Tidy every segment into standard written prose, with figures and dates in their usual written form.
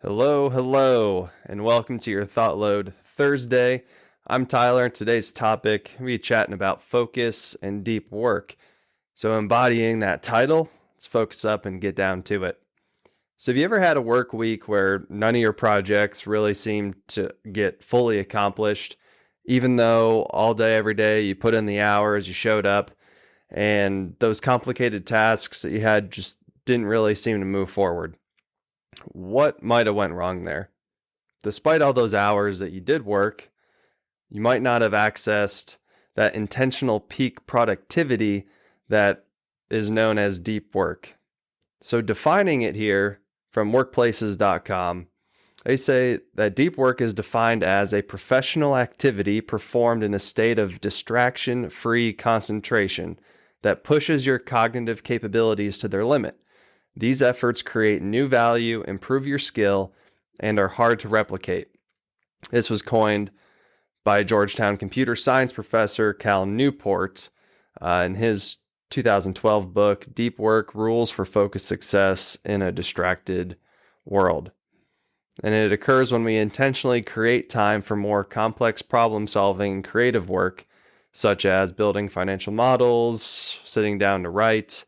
Hello, and welcome to your ThoughtLoad Thursday. I'm Tyler. Today's topic, we'll be chatting about focus and deep work. So embodying that title, let's focus up and get down to it. So have you ever had a work week where none of your projects really seem to get fully accomplished, even though all day, every day, you put in the hours, you showed up, and those complicated tasks that you had just didn't really seem to move forward? What might have went wrong there? Despite all those hours that you did work, you might not have accessed that intentional peak productivity that is known as deep work. So defining it here from workplaces.com, they say that deep work is defined as a professional activity performed in a state of distraction-free concentration that pushes your cognitive capabilities to their limit. These efforts create new value, improve your skill, and are hard to replicate. This was coined by Georgetown computer science professor Cal Newport in his 2012 book, Deep Work: Rules for Focused Success in a Distracted World. And it occurs when we intentionally create time for more complex problem solving and creative work, such as building financial models, sitting down to write,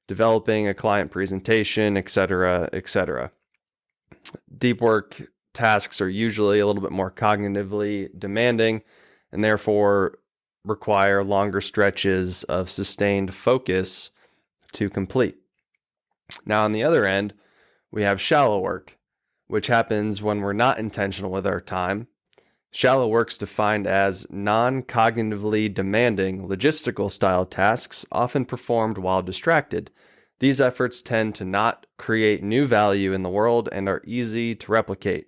developing a client presentation, etc., etc. Deep work tasks are usually a little bit more cognitively demanding and therefore require longer stretches of sustained focus to complete. Now, on the other end, we have shallow work, which happens when we're not intentional with our time. Shallow work's defined as non-cognitively demanding logistical style tasks often performed while distracted. These efforts tend to not create new value in the world and are easy to replicate.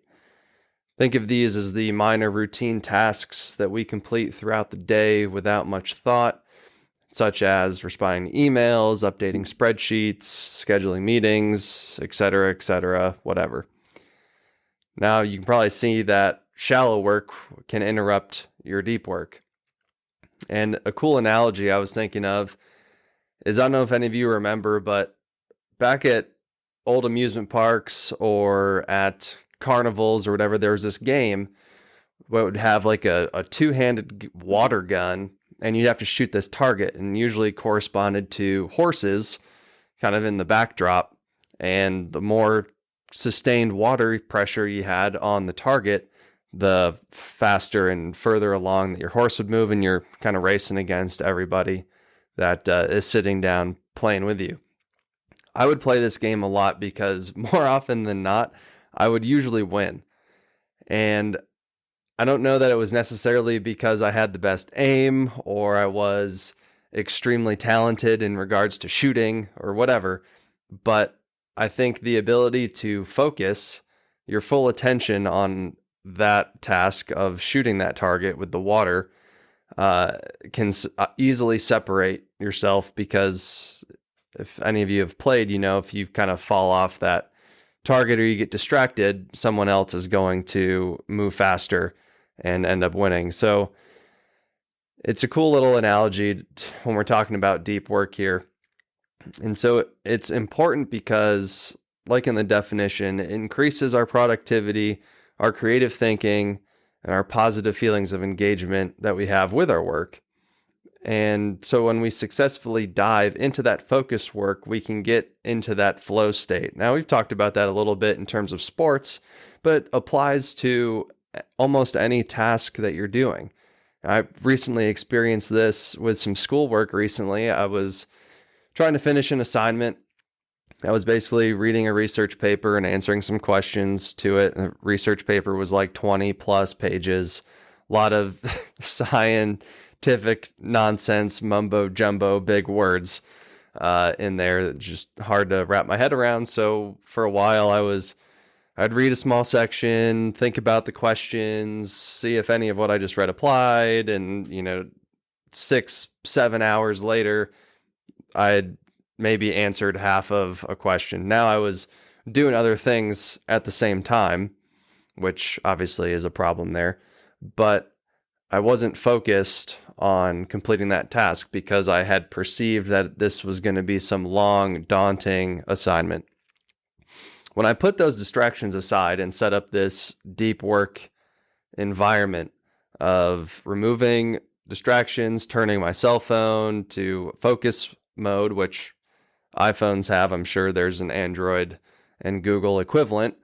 Think of these as the minor routine tasks that we complete throughout the day without much thought, such as responding to emails, updating spreadsheets, scheduling meetings, etc., whatever. Now, you can probably see that shallow work can interrupt your deep work. And a cool analogy I was thinking of is, I don't know if any of you remember, but back at old amusement parks or at carnivals or whatever, there was this game where it would have like a two-handed water gun, and you'd have to shoot this target, and usually corresponded to horses kind of in the backdrop. And the more sustained water pressure you had on the target, the faster and further along that your horse would move, and you're kind of racing against everybody that is sitting down playing with you. I would play this game a lot because more often than not, I would usually win. And I don't know that it was necessarily because I had the best aim or I was extremely talented in regards to shooting or whatever, but I think the ability to focus your full attention on that task of shooting that target with the water can easily separate yourself, because if any of you have played, you know, if you kind of fall off that target or you get distracted, someone else is going to move faster and end up winning. So it's a cool little analogy when we're talking about deep work here. And so it's important because, like in the definition, it increases our productivity, our creative thinking, and our positive feelings of engagement that we have with our work. And so when we successfully dive into that focus work, we can get into that flow state. Now, we've talked about that a little bit in terms of sports, but it applies to almost any task that you're doing. I recently experienced this with some schoolwork recently. I was trying to finish an assignment. I was basically reading a research paper and answering some questions to it. The research paper was like 20 plus pages, a lot of scientific nonsense, mumbo jumbo, big words in there. Just hard to wrap my head around. So for a while I'd read a small section, think about the questions, see if any of what I just read applied. And, 6-7 hours later, I'd maybe answered half of a question. Now I was doing other things at the same time, which obviously is a problem there, but I wasn't focused on completing that task because I had perceived that this was going to be some long, daunting assignment. When I put those distractions aside and set up this deep work environment of removing distractions, turning my cell phone to focus mode, which iPhones have, I'm sure there's an Android and Google equivalent,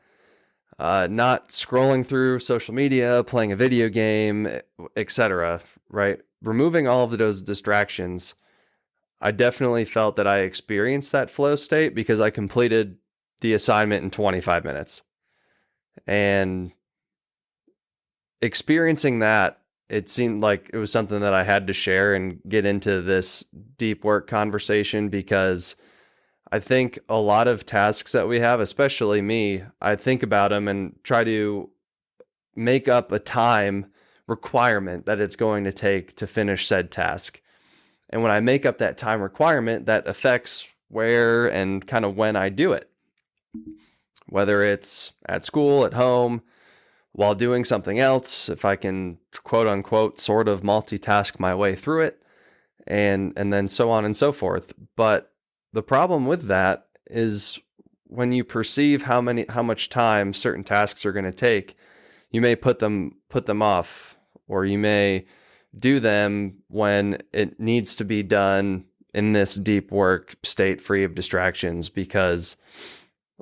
not scrolling through social media, playing a video game, etc., right? Removing all of those distractions, I definitely felt that I experienced that flow state because I completed the assignment in 25 minutes. And experiencing that, it seemed like it was something that I had to share and get into this deep work conversation, because I think a lot of tasks that we have, especially me, I think about them and try to make up a time requirement that it's going to take to finish said task. And when I make up that time requirement, that affects where and kind of when I do it, whether it's at school, at home, while doing something else, if I can quote unquote sort of multitask my way through it, and then so on and so forth. But the problem with that is when you perceive how much time certain tasks are going to take, you may put them off, or you may do them when it needs to be done in this deep work state free of distractions. Because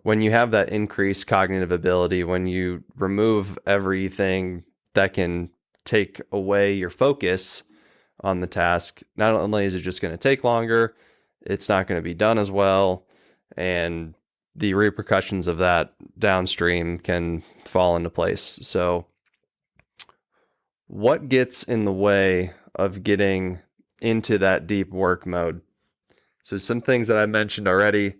when you have that increased cognitive ability, when you remove everything that can take away your focus on the task, not only is it just going to take longer, it's not going to be done as well, and the repercussions of that downstream can fall into place. So what gets in the way of getting into that deep work mode? So some things that I mentioned already.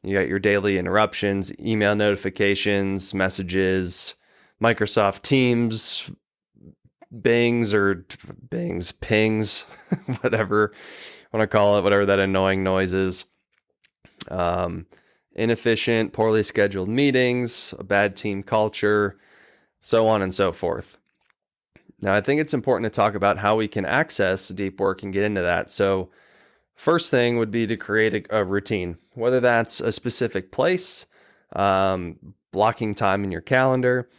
You got your daily interruptions, email notifications, messages, Microsoft Teams, pings, whatever you want to call it, whatever that annoying noise is. Inefficient, poorly scheduled meetings, a bad team culture, so on and so forth. Now, I think it's important to talk about how we can access deep work and get into that. So first thing would be to create a routine, whether that's a specific place, blocking time in your calendar.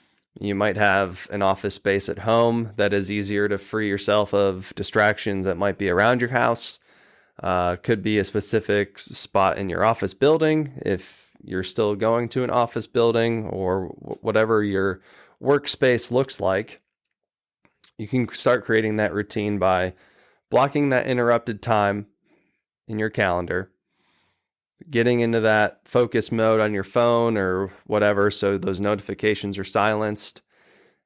You might have an office space at home that is easier to free yourself of distractions that might be around your house. Could be a specific spot in your office building if you're still going to an office building, or whatever your workspace looks like. You can start creating that routine by blocking that interrupted time in your calendar, getting into that focus mode on your phone or whatever, so those notifications are silenced,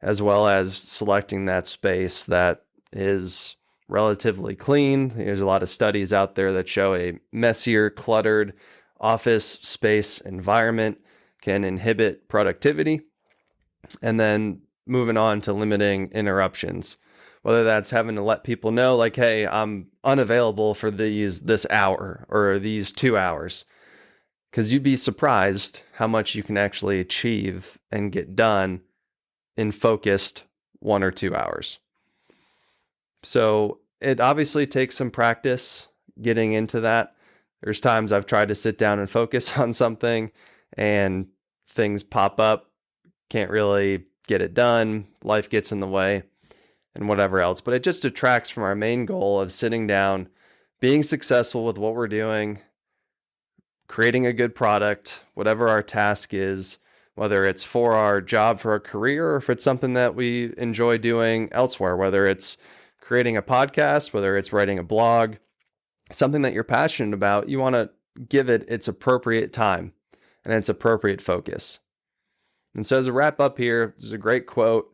as well as selecting that space that is relatively clean. There's a lot of studies out there that show a messier, cluttered office space environment can inhibit productivity. And then moving on to limiting interruptions, whether that's having to let people know, like, hey, I'm unavailable for this hour or these 2 hours, because you'd be surprised how much you can actually achieve and get done in focused 1 or 2 hours. So it obviously takes some practice getting into that. There's times I've tried to sit down and focus on something and things pop up, can't really get it done, life gets in the way, and whatever else. But it just detracts from our main goal of sitting down, being successful with what we're doing, creating a good product, whatever our task is, whether it's for our job, for our career, or if it's something that we enjoy doing elsewhere, whether it's creating a podcast, whether it's writing a blog, something that you're passionate about. You want to give it its appropriate time and its appropriate focus. And so as a wrap up here, there's a great quote.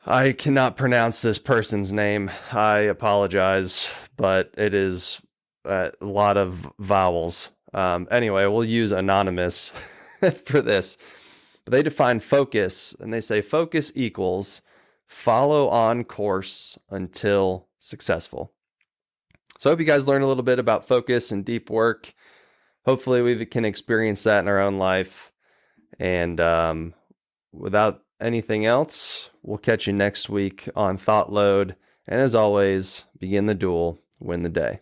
I cannot pronounce this person's name. I apologize, but it is a lot of vowels. Anyway, we'll use anonymous for this. But they define focus, and they say focus equals follow on course until successful. So I hope you guys learned a little bit about focus and deep work. Hopefully we can experience that in our own life. And without anything else, we'll catch you next week on ThoughtLoad. And as always, begin the duel, win the day.